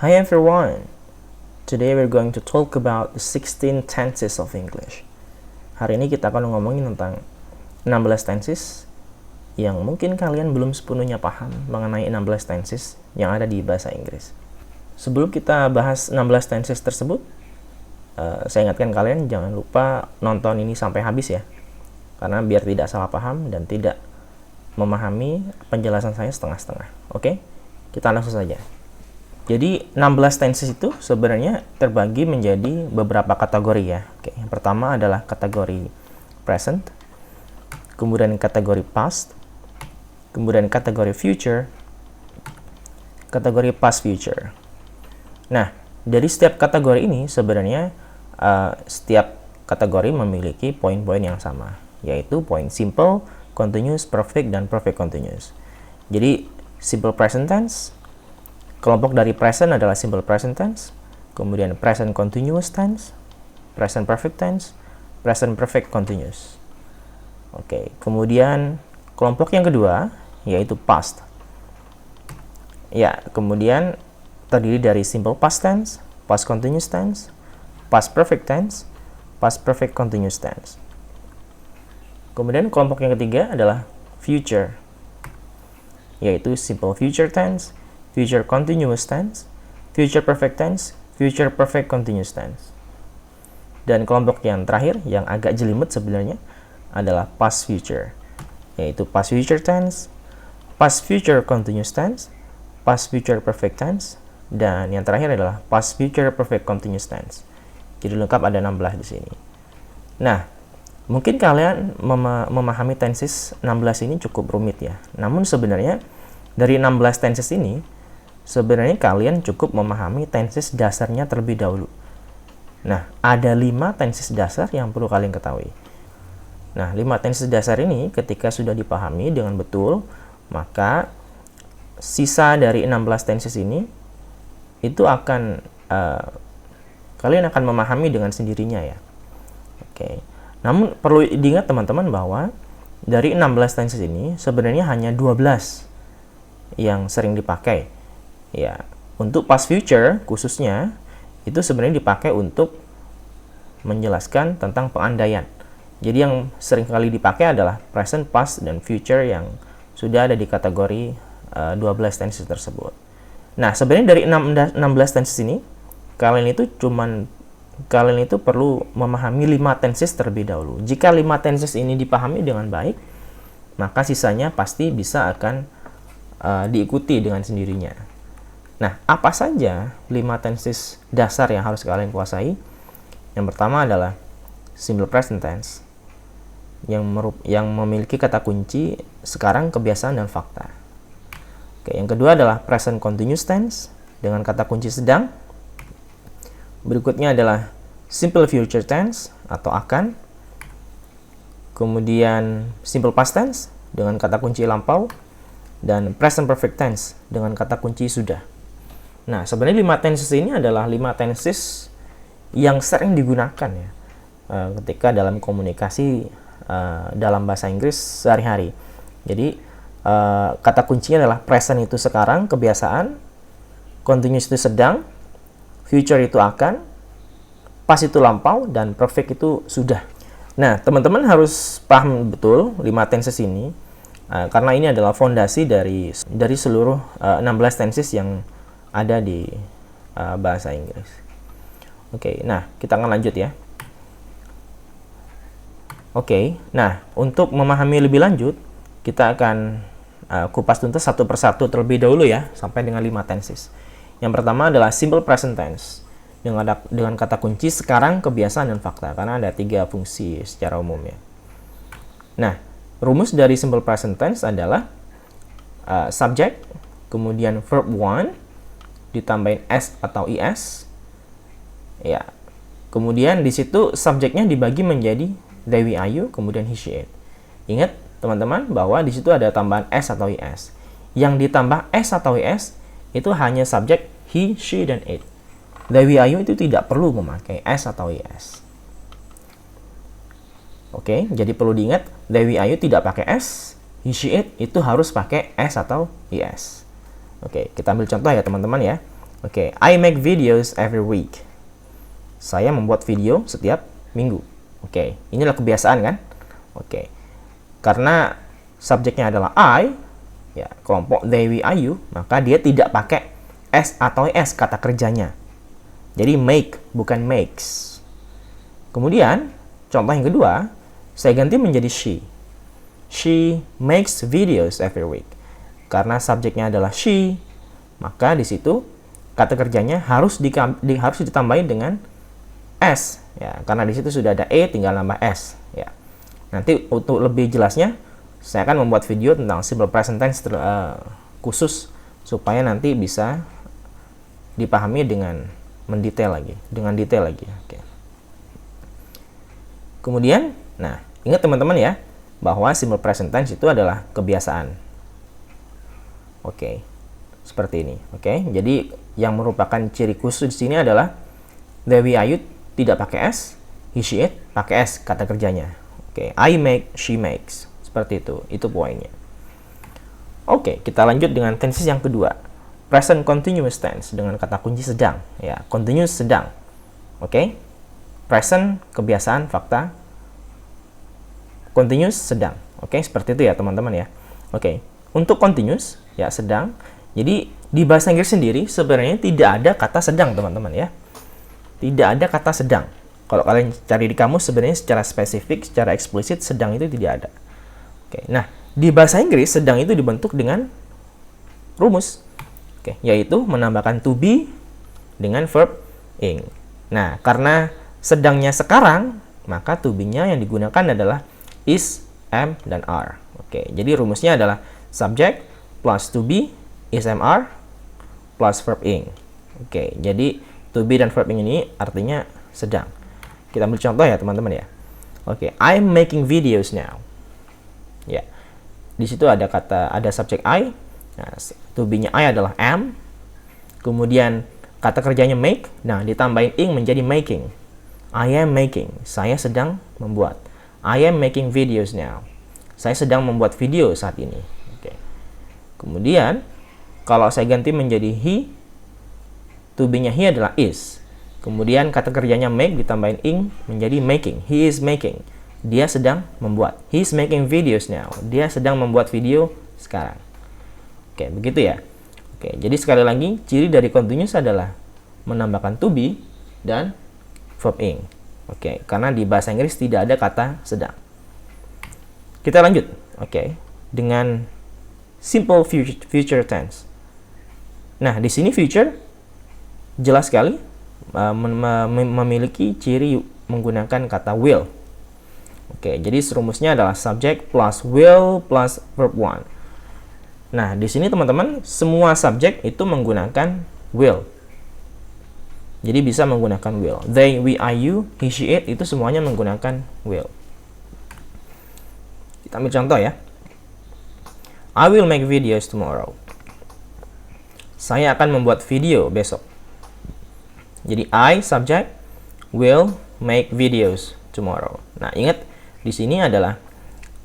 Hi everyone! Today we're going to talk about the 16 tenses of English. Hari ini kita akan ngomongin tentang 16 tenses yang mungkin kalian belum sepenuhnya paham mengenai 16 tenses yang ada di bahasa Inggris. Sebelum kita bahas 16 tenses tersebut, saya ingatkan kalian jangan lupa nonton ini sampai habis ya. Karena biar tidak salah paham dan tidak memahami penjelasan saya setengah-setengah. Oke? Kita langsung saja. Jadi 16 tenses itu sebenarnya terbagi menjadi beberapa kategori ya. Oke, yang pertama adalah kategori present, kemudian kategori past, kemudian kategori future, kategori past future. Nah, dari setiap kategori ini sebenarnya setiap kategori memiliki poin-poin yang sama, yaitu poin simple, continuous, perfect, dan perfect continuous. Jadi simple present tense, kelompok dari present adalah simple present tense, kemudian present continuous tense, present perfect tense, present perfect continuous. Oke, kemudian kelompok yang kedua yaitu past. Ya, kemudian terdiri dari simple past tense, past continuous tense, past perfect tense, past perfect continuous tense. Kemudian kelompok yang ketiga adalah future, yaitu simple future tense, future continuous tense, future perfect tense, future perfect continuous tense. Dan kelompok yang terakhir yang agak jelimet sebenarnya adalah past future, yaitu past future tense, past future continuous tense, past future perfect tense, dan yang terakhir adalah past future perfect continuous tense. Jadi lengkap ada 16 di sini. Nah, mungkin kalian memahami tenses 16 ini cukup rumit ya. Namun sebenarnya dari 16 tenses ini sebenarnya kalian cukup memahami tenses dasarnya terlebih dahulu. Nah, ada 5 tenses dasar yang perlu kalian ketahui. Nah, 5 tenses dasar ini ketika sudah dipahami dengan betul, maka sisa dari 16 tenses ini itu akan kalian akan memahami dengan sendirinya ya. Oke. Namun perlu diingat teman-teman bahwa dari 16 tenses ini sebenarnya hanya 12 yang sering dipakai. Ya, untuk past future khususnya itu sebenarnya dipakai untuk menjelaskan tentang pengandaian. Jadi yang sering kali dipakai adalah present, past, dan future yang sudah ada di kategori 12 tenses tersebut. Nah, sebenarnya dari 16 tenses ini kalian itu perlu memahami 5 tenses terlebih dahulu. Jika 5 tenses ini dipahami dengan baik, maka sisanya pasti bisa akan diikuti dengan sendirinya. Nah, apa saja 5 tenses dasar yang harus kalian kuasai? Yang pertama adalah simple present tense yang memiliki kata kunci sekarang, kebiasaan, dan fakta. Oke, yang kedua adalah present continuous tense dengan kata kunci sedang. Berikutnya adalah simple future tense atau akan. Kemudian simple past tense dengan kata kunci lampau, dan present perfect tense dengan kata kunci sudah. Nah, sebenarnya 5 tenses ini adalah 5 tenses yang sering digunakan ya ketika dalam komunikasi dalam bahasa Inggris sehari-hari. Jadi kata kuncinya adalah present itu sekarang, kebiasaan, continuous itu sedang, future itu akan, past itu lampau, dan perfect itu sudah. Nah, teman-teman harus paham betul 5 tenses ini karena ini adalah fondasi dari seluruh 16 tenses yang ada di bahasa Inggris. Oke, nah kita akan lanjut ya. Oke, nah untuk memahami lebih lanjut, kita akan kupas tuntas satu persatu terlebih dahulu ya, sampai dengan 5 tenses. Yang pertama adalah simple present tense dengan kata kunci sekarang, kebiasaan, dan fakta, karena ada 3 fungsi secara umum ya. Nah, rumus dari simple present tense adalah subject, kemudian verb 1 ditambahin s atau is, ya. Kemudian di situ subjeknya dibagi menjadi they, we, are, you, kemudian he, she, it. Ingat teman-teman bahwa di situ ada tambahan s atau is. Yang ditambah s atau is itu hanya subjek he, she, dan it. They, we, are, you itu tidak perlu memakai s atau is. Oke, jadi perlu diingat they, we, are, you tidak pakai s, he, she, it itu harus pakai s atau is. Oke, kita ambil contoh ya teman-teman ya. Oke, I make videos every week. Saya membuat video setiap minggu. Oke, inilah kebiasaan kan? Oke. Karena subjeknya adalah I, ya, kelompok they, we, I, you, maka dia tidak pakai S atau S kata kerjanya. Jadi make, bukan makes. Kemudian, contoh yang kedua, saya ganti menjadi she. She makes videos every week. Karena subjeknya adalah she, maka di situ kata kerjanya harus ditambahin dengan S, ya, karena di situ sudah ada E, tinggal nambah S, ya. Nanti untuk lebih jelasnya, saya akan membuat video tentang simple present tense khusus supaya nanti bisa dipahami dengan detail lagi. Oke. Kemudian, nah, ingat teman-teman ya, bahwa simple present tense itu adalah kebiasaan. Oke. Seperti ini. Oke. Jadi yang merupakan ciri khusus di sini adalah they, we, I, you tidak pakai S, he, she, it pakai S kata kerjanya. Oke, I make, she makes. Seperti itu. Itu poinnya. Oke, kita lanjut dengan tenses yang kedua. Present continuous tense dengan kata kunci sedang, ya. Continuous sedang. Oke. Present kebiasaan fakta. Continuous sedang. Oke, seperti itu ya, teman-teman ya. Oke. Untuk continuous, ya, sedang. Jadi di bahasa Inggris sendiri sebenarnya tidak ada kata sedang, teman-teman ya. Tidak ada kata sedang. Kalau kalian cari di kamus sebenarnya secara spesifik, secara eksplisit sedang itu tidak ada. Oke. Nah, di bahasa Inggris sedang itu dibentuk dengan rumus. Oke, yaitu menambahkan to be dengan verb ing. Nah, karena sedangnya sekarang, maka to be-nya yang digunakan adalah is, am, dan are. Oke, jadi rumusnya adalah subject plus to be is, am, are plus verb ing. Oke, jadi to be dan verb ing ini artinya sedang. Kita ambil contoh ya, teman-teman ya. Oke, I'm making videos now. Ya. Di situ ada subjek I. Nah, to be-nya I adalah am. Kemudian kata kerjanya make. Nah, ditambahin ing menjadi making. I am making. Saya sedang membuat. I am making videos now. Saya sedang membuat video saat ini. Oke. Kemudian kalau saya ganti menjadi he, to be-nya he adalah is. Kemudian kata kerjanya make ditambahin ing menjadi making. He is making. Dia sedang membuat. He is making videos now. Dia sedang membuat video sekarang. Oke, begitu ya. Oke, jadi sekali lagi ciri dari continuous adalah menambahkan to be dan verb ing. Oke, karena di bahasa Inggris tidak ada kata sedang. Kita lanjut. Oke, dengan simple future tense. Nah, di sini future jelas sekali memiliki ciri menggunakan kata will. Oke, jadi rumusnya adalah subject plus will plus verb one. Nah, di sini teman-teman semua subjek itu menggunakan will. Jadi bisa menggunakan will. They, we, I, you, he, she, it itu semuanya menggunakan will. Kita ambil contoh ya. I will make videos tomorrow. Saya akan membuat video besok. Jadi I, subject, will make videos tomorrow. Nah, ingat di sini adalah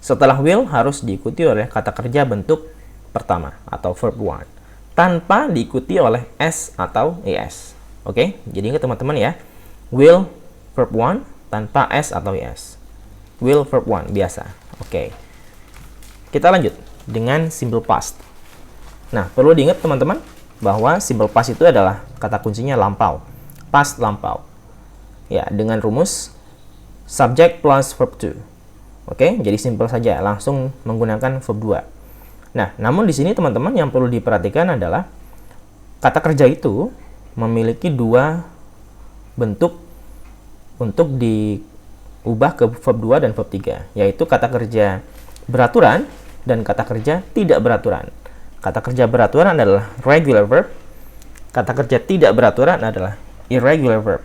setelah will harus diikuti oleh kata kerja bentuk pertama atau verb one tanpa diikuti oleh s atau es. Oke, jadi ingat teman-teman ya. Will verb one tanpa s atau es. Will verb one biasa. Oke. Kita lanjut dengan simple past. Nah, perlu diingat teman-teman bahwa simple past itu adalah kata kuncinya lampau. Past lampau. Ya, dengan rumus subject plus verb to. Oke, jadi simple saja, langsung menggunakan verb 2. Nah, namun di sini teman-teman yang perlu diperhatikan adalah kata kerja itu memiliki dua bentuk untuk diubah ke verb 2 dan verb 3, yaitu kata kerja beraturan dan kata kerja tidak beraturan. Kata kerja beraturan adalah regular verb, kata kerja tidak beraturan adalah irregular verb.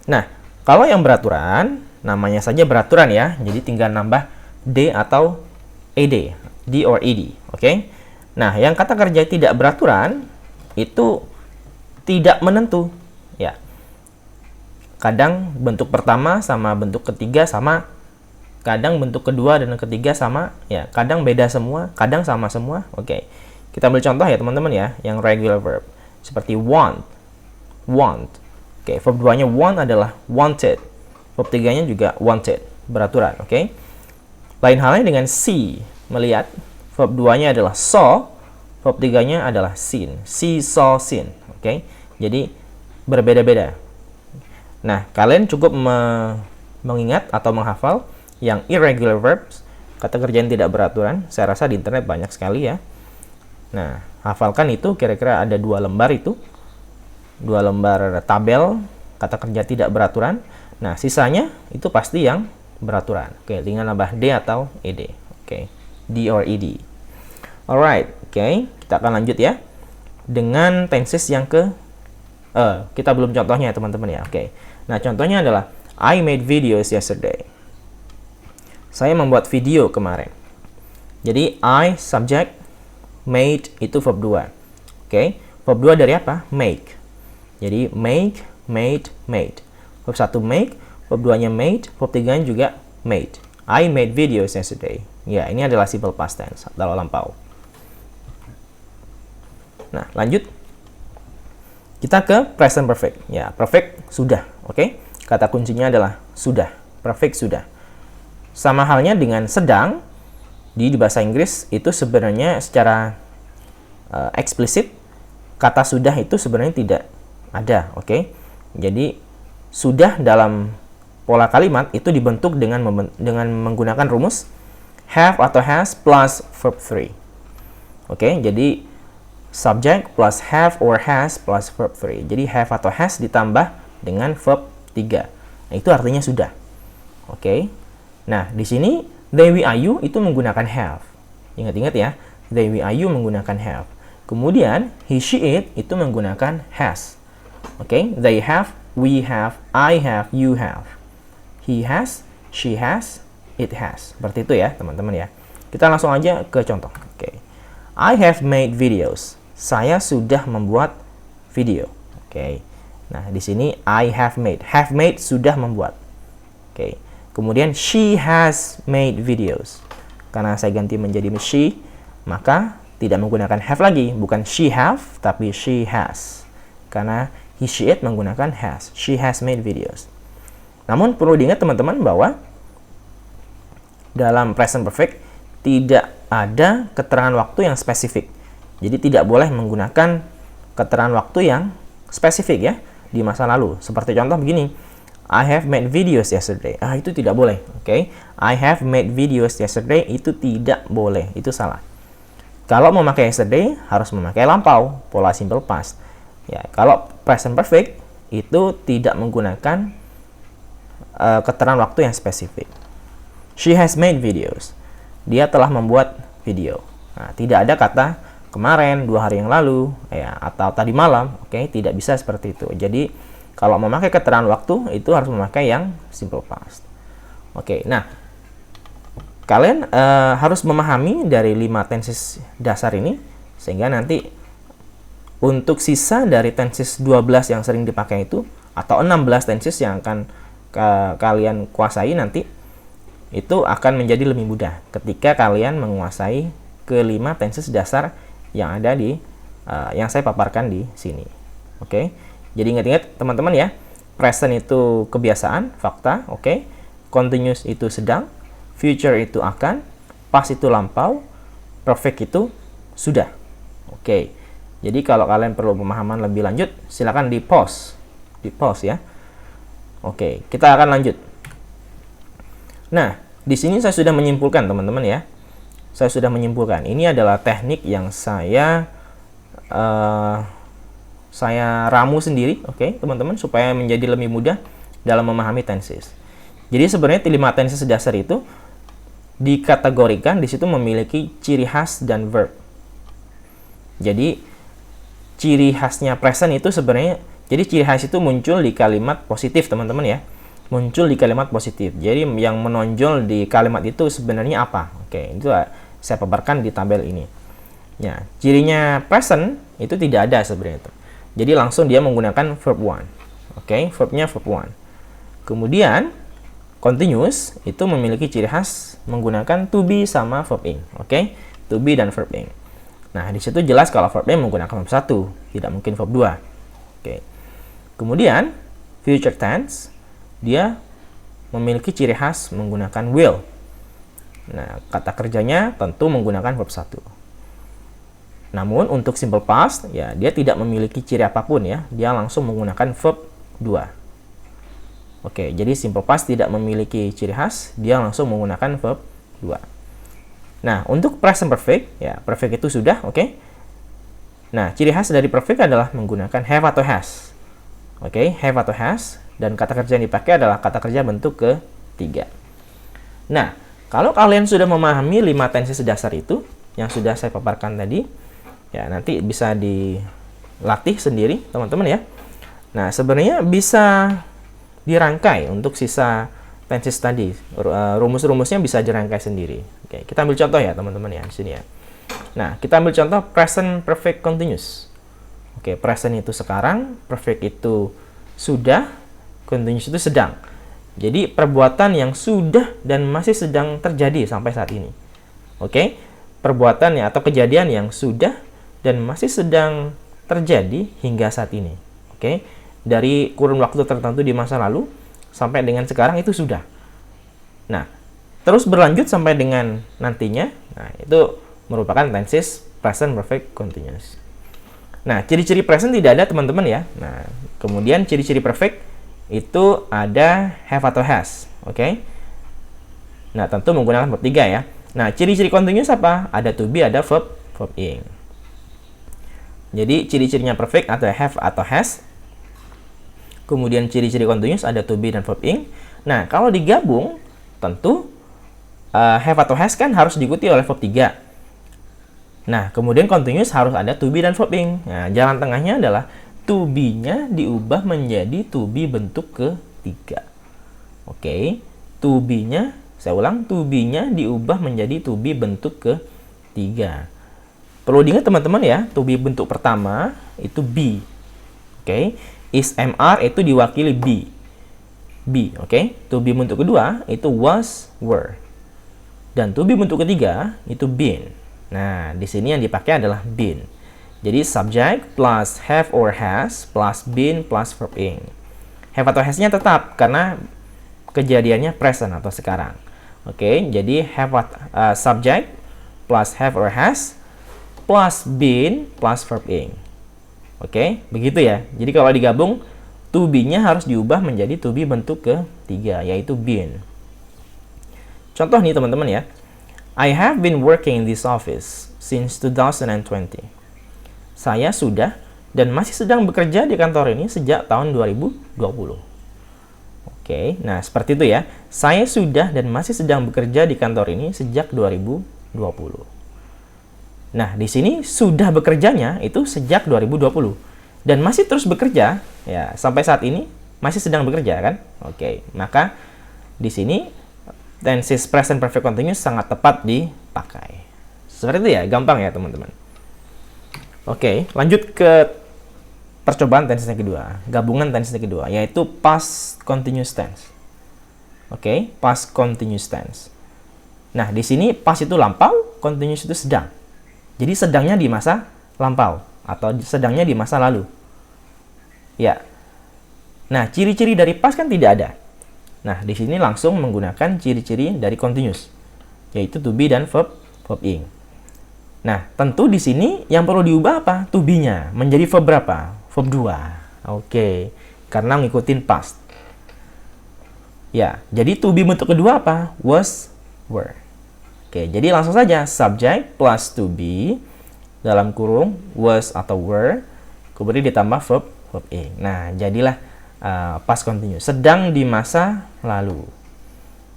Nah, kalau yang beraturan, namanya saja beraturan ya, jadi tinggal nambah d atau ed, d or ed, oke? Nah, yang kata kerja tidak beraturan itu tidak menentu, ya. Kadang bentuk pertama sama bentuk ketiga sama, kadang bentuk kedua dan ketiga sama, ya. Kadang beda semua, kadang sama semua, oke. Kita ambil contoh ya teman-teman ya, yang regular verb. seperti want. Oke, verb 2-nya want adalah wanted. Verb 3-nya juga wanted, beraturan, oke? Lain halnya dengan see, melihat. Verb 2-nya adalah saw, verb 3-nya adalah seen. See, saw, seen, oke? Jadi berbeda-beda. Nah, kalian cukup mengingat atau menghafal yang irregular verbs, kata kerja yang tidak beraturan. Saya rasa di internet banyak sekali ya. Nah, hafalkan itu, kira-kira ada 2 lembar itu. 2 lembar tabel kata kerja tidak beraturan. Nah, sisanya itu pasti yang beraturan. Oke, tinggal nambah D atau ED. Oke, D or ED. Alright, oke, kita akan lanjut ya. Dengan tenses yang kita belum contohnya ya teman-teman ya. Oke, nah contohnya adalah I made videos yesterday. Saya membuat video kemarin. Jadi I subject, made itu verb 2. Oke, verb 2 dari apa? Make. Jadi make, made, made. Verb 1 make, verb 2-nya made, verb 3-nya juga made. I made videos yesterday. Ya, ini adalah simple past tense atau lampau. Nah, lanjut. Kita ke present perfect. Ya, perfect sudah, oke? Kata kuncinya adalah sudah. Perfect sudah. Sama halnya dengan sedang di bahasa Inggris itu sebenarnya secara eksplisit kata sudah itu sebenarnya tidak ada, oke? Jadi sudah dalam pola kalimat itu dibentuk dengan menggunakan rumus have atau has plus verb 3. Oke, jadi subject plus have or has plus verb 3. Jadi have atau has ditambah dengan verb 3. Nah, itu artinya sudah. Oke. Nah, di sini they, we, are, you itu menggunakan have. Ingat-ingat ya, they, we, are, you menggunakan have. Kemudian he, she, it itu menggunakan has. Oke, they have, we have, I have, you have. He has, she has, it has. Seperti itu ya, teman-teman ya. Kita langsung aja ke contoh. Oke. I have made videos. Saya sudah membuat video. Oke. Nah, di sini I have made. Have made sudah membuat. Oke. Kemudian she has made videos. Karena saya ganti menjadi she, maka tidak menggunakan have lagi. Bukan she have, tapi she has. Karena he, she, it menggunakan has. She has made videos. Namun perlu diingat teman-teman bahwa dalam present perfect tidak ada keterangan waktu yang spesifik. Jadi tidak boleh menggunakan keterangan waktu yang spesifik ya di masa lalu. Seperti contoh begini, I have made videos yesterday. Itu tidak boleh. Oke. I have made videos yesterday itu tidak boleh. Itu salah. Kalau memakai yesterday harus memakai lampau, pola simple past. Ya, kalau present perfect itu tidak menggunakan keterangan waktu yang spesifik. She has made videos. Dia telah membuat video. Nah, tidak ada kata kemarin, 2 hari yang lalu, ya, atau tadi malam. Oke, tidak bisa seperti itu. Jadi, kalau memakai keterangan waktu itu harus memakai yang simple past. Oke, nah kalian harus memahami dari 5 tenses dasar ini sehingga nanti untuk sisa dari tenses 12 yang sering dipakai itu atau 16 tenses yang akan kalian kuasai nanti itu akan menjadi lebih mudah ketika kalian menguasai ke-5 tenses dasar yang ada di yang saya paparkan di sini. Oke. Jadi ingat-ingat teman-teman ya, present itu kebiasaan, fakta, oke. Continuous itu sedang, future itu akan, past itu lampau, perfect itu sudah. Oke. Jadi kalau kalian perlu pemahaman lebih lanjut, silakan di pause ya. Oke, kita akan lanjut. Nah, di sini saya sudah menyimpulkan teman-teman ya. Saya sudah menyimpulkan. Ini adalah teknik yang saya ramu sendiri, oke, teman-teman, supaya menjadi lebih mudah dalam memahami tenses. Jadi sebenarnya 5 tenses dasar itu dikategorikan di situ memiliki ciri khas dan verb. Jadi ciri khasnya present itu sebenarnya, jadi ciri khas itu muncul di kalimat positif, teman-teman ya. Muncul di kalimat positif. Jadi yang menonjol di kalimat itu sebenarnya apa? Oke, itu saya paparkan di tabel ini. Ya, cirinya present itu tidak ada sebenarnya itu. Jadi langsung dia menggunakan verb 1. Oke, verbnya verb 1. Kemudian continuous itu memiliki ciri khas menggunakan to be sama verb ing. Oke, to be dan verb ing. Nah, di situ jelas kalau verb A menggunakan verb 1, tidak mungkin verb 2. Oke. Kemudian, future tense, dia memiliki ciri khas menggunakan will. Nah, kata kerjanya tentu menggunakan verb 1. Namun, untuk simple past, ya dia tidak memiliki ciri apapun ya. Dia langsung menggunakan verb 2. Oke, jadi simple past tidak memiliki ciri khas, dia langsung menggunakan verb 2. Nah, untuk present perfect, ya perfect itu sudah, oke. Nah, ciri khas dari perfect adalah menggunakan have atau has. Oke, have atau has, dan kata kerja yang dipakai adalah kata kerja bentuk ketiga. Nah, kalau kalian sudah memahami 5 tenses dasar itu, yang sudah saya paparkan tadi, ya nanti bisa dilatih sendiri, teman-teman ya. Nah, sebenarnya bisa dirangkai untuk sisa tenses tadi. Rumus-rumusnya bisa dirangkai sendiri. Oke, kita ambil contoh ya, teman-teman ya, di sini ya. Nah, kita ambil contoh present perfect continuous. Oke, present itu sekarang, perfect itu sudah, continuous itu sedang. Jadi, perbuatan yang sudah dan masih sedang terjadi sampai saat ini. Oke, perbuatan atau kejadian yang sudah dan masih sedang terjadi hingga saat ini. Oke, dari kurun waktu tertentu di masa lalu sampai dengan sekarang itu sudah. Nah, terus berlanjut sampai dengan nantinya. Nah, itu merupakan tenses present perfect continuous. Nah, ciri-ciri present tidak ada, teman-teman ya. Nah, kemudian ciri-ciri perfect itu ada have atau has. Oke. Nah, tentu menggunakan verb 3 ya. Nah, ciri-ciri continuous apa? Ada to be, ada verb ing. Jadi, ciri-cirinya perfect atau have atau has. Kemudian ciri-ciri continuous ada to be dan verb ing. Nah, kalau digabung, tentu have atau has kan harus diikuti oleh verb 3. Nah, kemudian continuous harus ada to be dan verb ing. Nah, jalan tengahnya adalah to be-nya diubah menjadi to be bentuk ketiga. Oke, to be-nya, saya ulang, to be-nya diubah menjadi to be bentuk ketiga. Perlu diingat teman-teman ya, to be bentuk pertama itu be. Oke, is mr itu diwakili be. Oke. To be bentuk kedua itu was, were. Dan to be bentuk ketiga itu been. Nah, di sini yang dipakai adalah been. Jadi subject plus have or has plus been plus verb ing. Have atau has-nya tetap karena kejadiannya present atau sekarang. Oke, jadi have subject plus have or has plus been plus verb ing. Oke, begitu ya. Jadi kalau digabung, to be-nya harus diubah menjadi to be bentuk ketiga, yaitu been. Contoh nih teman-teman ya. I have been working in this office since 2020. Saya sudah dan masih sedang bekerja di kantor ini sejak tahun 2020. Oke, nah seperti itu ya. Saya sudah dan masih sedang bekerja di kantor ini sejak 2020. Nah, di sini sudah bekerjanya itu sejak 2020 dan masih terus bekerja ya sampai saat ini masih sedang bekerja kan? Oke, maka di sini tenses present perfect continuous sangat tepat dipakai. Seperti itu ya, gampang ya teman-teman. Oke, lanjut ke percobaan tenses yang kedua, gabungan tenses yang kedua, yaitu past continuous tense. Oke, past continuous tense. Nah, di sini past itu lampau, continuous itu sedang. Jadi sedangnya di masa lampau atau sedangnya di masa lalu. Ya. Nah, ciri-ciri dari past kan tidak ada. Nah, di sini langsung menggunakan ciri-ciri dari continuous, yaitu to be dan verb ing. Nah, tentu di sini yang perlu diubah apa? To be-nya menjadi verb berapa? Verb 2. Oke, karena ngikutin past. Ya, jadi to be bentuk kedua apa? Was, were. Oke, jadi langsung saja subject plus to be dalam kurung was atau were, kemudian ditambah verb ing. Nah, jadilah past continuous, sedang di masa lalu.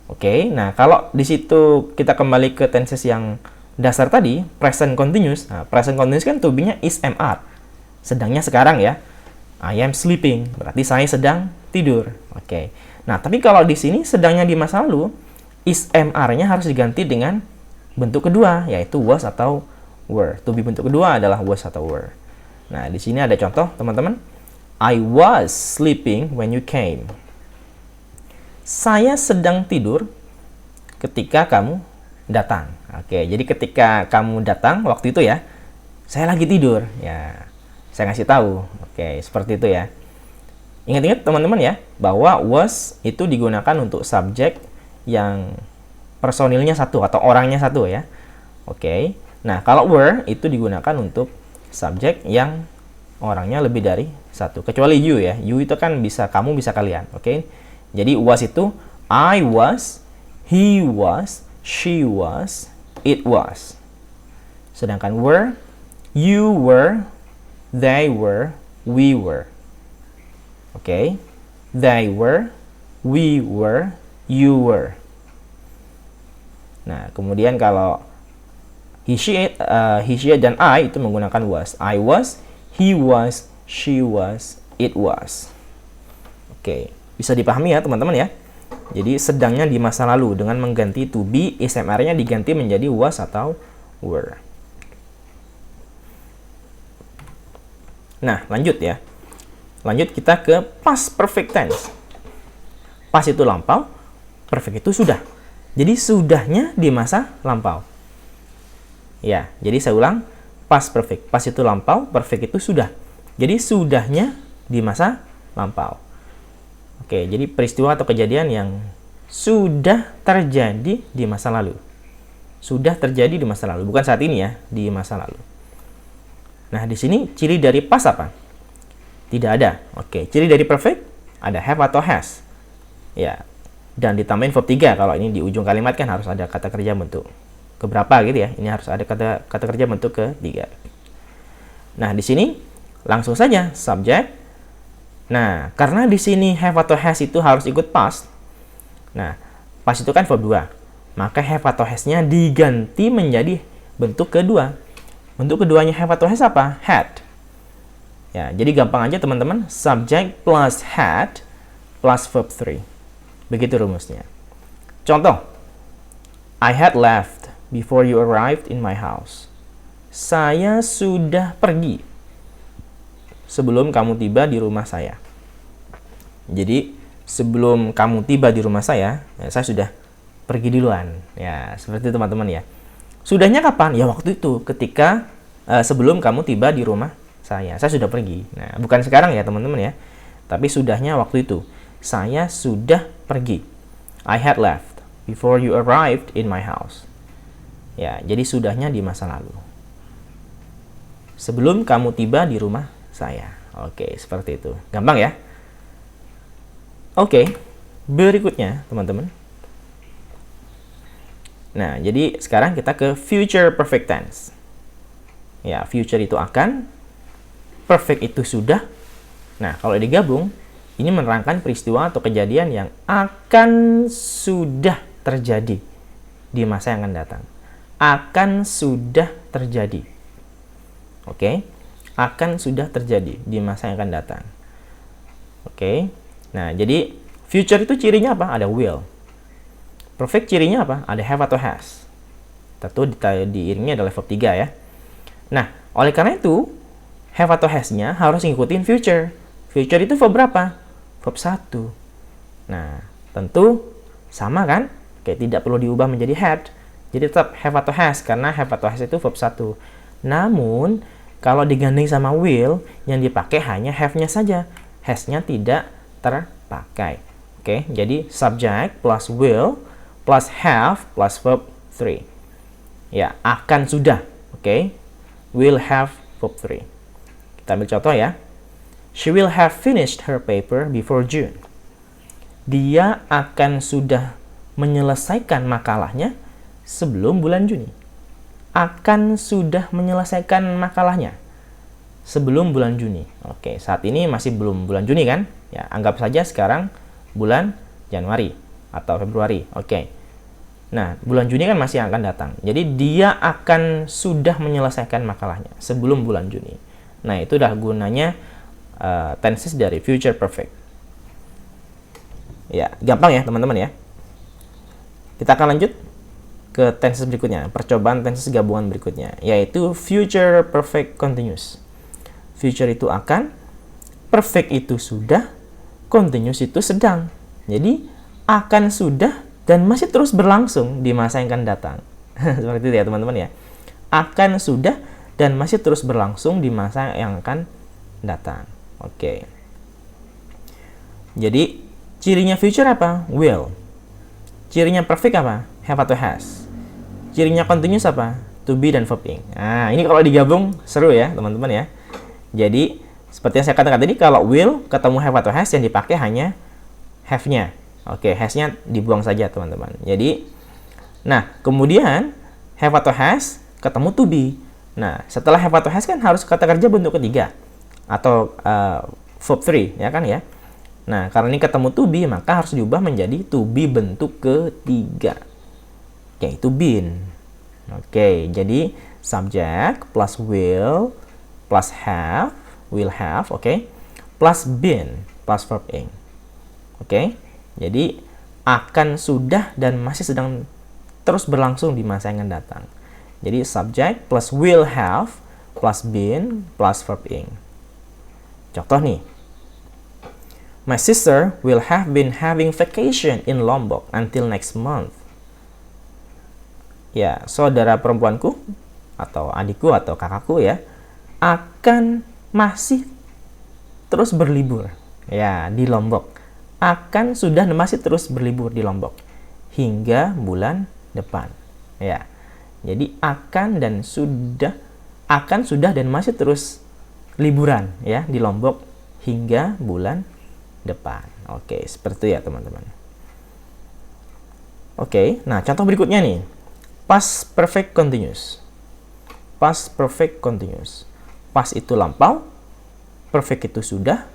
Oke, nah kalau di situ kita kembali ke tenses yang dasar tadi, present continuous. Nah, present continuous kan to be-nya is mr. Sedangnya sekarang ya. I am sleeping, berarti saya sedang tidur. Oke. Nah, tapi kalau di sini sedangnya di masa lalu, is mr-nya harus diganti dengan bentuk kedua, yaitu was atau were. To be bentuk kedua adalah was atau were. Nah, di sini ada contoh, teman-teman. I was sleeping when you came. Saya sedang tidur ketika kamu datang. Oke, jadi ketika kamu datang waktu itu ya, saya lagi tidur. Ya, saya ngasih tahu. Oke, seperti itu ya. Ingat-ingat teman-teman ya, bahwa was itu digunakan untuk subjek yang personilnya satu atau orangnya satu ya. Oke. Nah, kalau were itu digunakan untuk subjek yang orangnya lebih dari satu. Kecuali you ya. You itu kan bisa kamu, bisa kalian. Oke. Jadi was itu I was, he was, she was, it was. Sedangkan were, you were, they were, we were. Oke. They were, we were, you were. Nah, kemudian kalau he, she, dan I itu menggunakan was. I was, he was, she was, it was. Oke, bisa dipahami ya teman-teman ya. Jadi sedangnya di masa lalu dengan mengganti to be, SMR-nya diganti menjadi was atau were. Nah, lanjut ya. Lanjut kita ke past perfect tense. Past itu lampau, perfect itu sudah. Jadi sudahnya di masa lampau. Ya, jadi saya ulang, past perfect. Past itu lampau, perfect itu sudah. Jadi sudahnya di masa lampau. Oke, jadi peristiwa atau kejadian yang sudah terjadi di masa lalu. Sudah terjadi di masa lalu, bukan saat ini ya, di masa lalu. Nah, di sini ciri dari past apa? Tidak ada. Oke, ciri dari perfect ada have atau has. Ya, dan ditambahin verb 3. Kalau ini di ujung kalimat kan harus ada kata kerja bentuk keberapa gitu ya. Ini harus ada kata kerja bentuk ketiga. Nah, di sini langsung saja subject. Nah, karena di sini have atau has itu harus ikut past. Nah, past itu kan verb 2. Maka have atau has-nya diganti menjadi bentuk kedua. Bentuk keduanya have atau has apa? Had. Ya, jadi gampang aja teman-teman, subject plus had plus verb 3. Begitu rumusnya. Contoh, I had left before you arrived in my house. Saya sudah pergi sebelum kamu tiba di rumah saya. Jadi, sebelum kamu tiba di rumah saya sudah pergi duluan. Ya, seperti itu teman-teman ya. Sudahnya kapan? Ya, waktu itu, ketika sebelum kamu tiba di rumah saya sudah pergi. Nah, bukan sekarang ya teman-teman ya, tapi sudahnya waktu itu. Saya sudah pergi. I had left before you arrived in my house. Ya, jadi sudahnya di masa lalu. Sebelum kamu tiba di rumah saya. Oke, seperti itu. Gampang ya? Oke, berikutnya teman-teman. Nah, jadi sekarang kita ke future perfect tense. Ya, future itu akan, perfect itu sudah. Nah, kalau digabung, ini menerangkan peristiwa atau kejadian yang akan sudah terjadi di masa yang akan datang. Akan sudah terjadi. Oke? Akan sudah terjadi di masa yang akan datang. Oke? Nah, jadi future itu cirinya apa? Ada will. Perfect cirinya apa? Ada have atau has. Tentu diiringi adalah verb 3 ya. Nah, oleh karena itu, have atau has-nya harus ngikutin future. Future itu verb berapa? Verb 1. Nah, tentu sama kan? Kayak tidak perlu diubah menjadi had. Jadi tetap have atau has, karena have atau has itu verb 1. Namun, kalau digandeng sama will, yang dipakai hanya have-nya saja. Has-nya tidak terpakai. Oke, jadi subject plus will plus have plus verb 3. Ya, akan sudah. Oke, will have verb 3. Kita ambil contoh ya. She will have finished her paper before June. Dia akan sudah menyelesaikan makalahnya sebelum bulan Juni. Akan sudah menyelesaikan makalahnya sebelum bulan Juni. Oke, saat ini masih belum bulan Juni kan? Ya, anggap saja sekarang bulan Januari atau Februari. Oke. Nah, bulan Juni kan masih akan datang. Jadi dia akan sudah menyelesaikan makalahnya sebelum bulan Juni. Nah, itu udah gunanya tenses dari future perfect. Ya, gampang ya teman-teman ya. Kita akan lanjut ke tenses berikutnya, percobaan tenses gabungan berikutnya, yaitu future perfect continuous. Future itu akan, perfect itu sudah, continuous itu sedang. Jadi, akan sudah dan masih terus berlangsung di masa yang akan datang. Seperti itu ya teman-teman ya. Akan sudah dan masih terus berlangsung di masa yang akan datang. Oke. Jadi cirinya future apa? Will. Cirinya perfect apa? Have atau has. Cirinya continuous apa? To be dan verb ing. Nah, ini kalau digabung seru ya, teman-teman ya. Jadi, seperti yang saya katakan tadi, kalau will ketemu have atau has, yang dipakai hanya have-nya. Oke, has-nya dibuang saja, teman-teman. Jadi, nah, kemudian have atau has ketemu to be. Nah, setelah have atau has kan harus kata kerja bentuk ketiga atau verb 3, ya kan ya. Nah, karena ini ketemu to be, maka harus diubah menjadi to be bentuk ketiga, yaitu been. Oke, jadi subject plus will plus have, will have, oke, plus been plus verb ing. Oke, jadi akan, sudah, dan masih sedang terus berlangsung di masa yang akan datang. Jadi subject plus will have plus been plus verb ing. Contoh nih, my sister will have been having vacation in Lombok until next month. Ya, saudara perempuanku atau adikku atau kakakku ya akan masih terus berlibur ya di Lombok. Akan, sudah, dan masih terus berlibur di Lombok hingga bulan depan. Ya. Jadi akan sudah dan masih terus liburan ya di Lombok hingga bulan depan. Oke, seperti itu ya, teman-teman. Oke, nah contoh berikutnya nih. Past perfect continuous. Past perfect continuous. Past itu lampau, perfect itu sudah,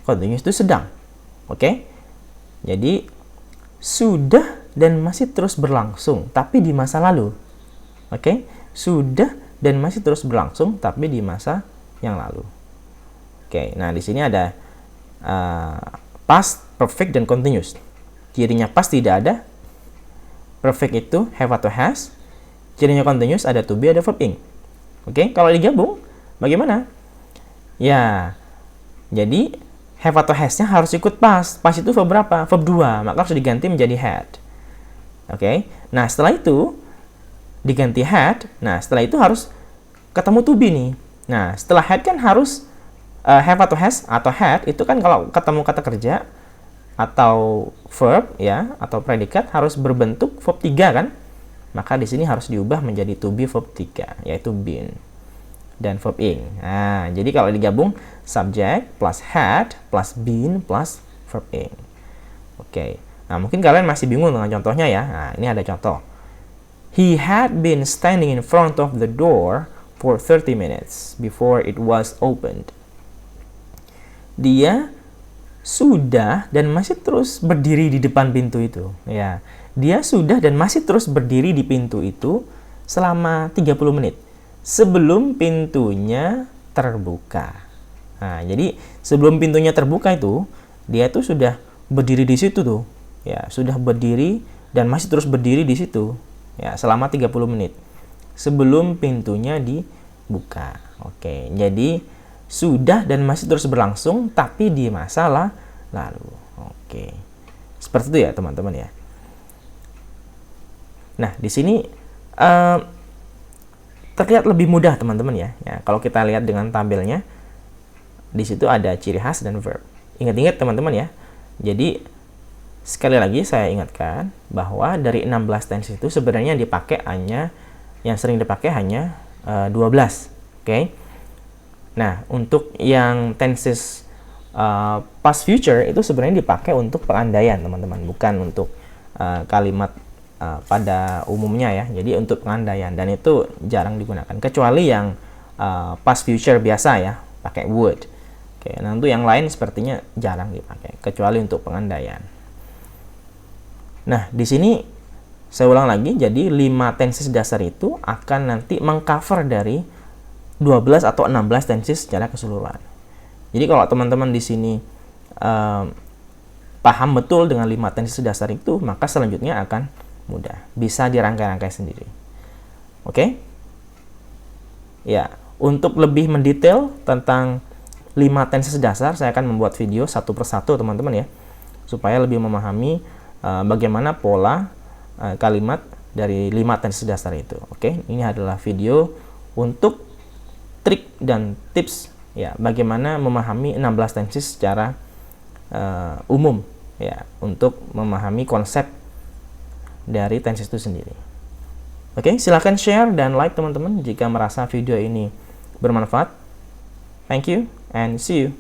continuous itu sedang. Oke? Jadi sudah dan masih terus berlangsung tapi di masa lalu. Oke? Sudah dan masih terus berlangsung tapi di masa yang lalu. Oke, nah di sini ada past, perfect, dan continuous. Cirinya past tidak ada. Perfect itu have atau has. Cirinya continuous ada to be, ada verb ing. Oke, kalau digabung bagaimana? Ya, jadi have atau has-nya harus ikut past. Past itu verb berapa? Verb 2, maka harus diganti menjadi had. Oke, nah setelah itu diganti had. Nah setelah itu harus ketemu to be nih. Nah setelah had kan harus have atau has atau had itu kan kalau ketemu kata kerja atau verb ya atau predikat harus berbentuk verb 3 kan, maka di sini harus diubah menjadi to be verb 3 yaitu been dan verb ing. Nah jadi kalau digabung subject plus had plus been plus verb ing. Oke, nah mungkin kalian masih bingung dengan contohnya ya. Nah ini ada contoh. He had been standing in front of the door for 30 minutes before it was opened. Dia sudah dan masih terus berdiri di depan pintu itu. Ya, dia sudah dan masih terus berdiri di pintu itu selama 30 menit sebelum pintunya terbuka. Nah, jadi sebelum pintunya terbuka itu, dia tuh sudah berdiri di situ tuh. Ya, sudah berdiri dan masih terus berdiri di situ. Ya, selama 30 menit sebelum pintunya dibuka. Oke, jadi sudah dan masih terus berlangsung tapi di masa lalu. Oke. Seperti itu ya, teman-teman ya. Nah, di sini terlihat lebih mudah, teman-teman ya. Ya, kalau kita lihat dengan tabelnya di situ ada ciri khas dan verb. Ingat-ingat teman-teman ya. Jadi sekali lagi saya ingatkan bahwa dari 16 tense itu sebenarnya yang sering dipakai hanya 12. Oke. Nah, untuk yang tenses past future itu sebenarnya dipakai untuk pengandaian, teman-teman, bukan untuk kalimat pada umumnya ya. Jadi untuk pengandaian dan itu jarang digunakan kecuali yang past future biasa ya, pakai would. Oke, nah untuk yang lain sepertinya jarang dipakai kecuali untuk pengandaian. Nah, di sini saya ulang lagi, jadi 5 tenses dasar itu akan nanti mengcover dari 12 atau 16 tenses secara keseluruhan. Jadi kalau teman-teman di sini paham betul dengan 5 tenses dasar itu, maka selanjutnya akan mudah, bisa dirangkai-rangkai sendiri. Oke? Ya, untuk lebih mendetail tentang 5 tenses dasar, saya akan membuat video satu persatu, teman-teman ya, supaya lebih memahami bagaimana pola kalimat dari 5 tenses dasar itu. Oke, ini adalah video untuk trik dan tips ya bagaimana memahami 16 tenses secara umum ya, untuk memahami konsep dari tenses itu sendiri. Oke, silahkan share dan like teman-teman jika merasa video ini bermanfaat. Thank you and see you.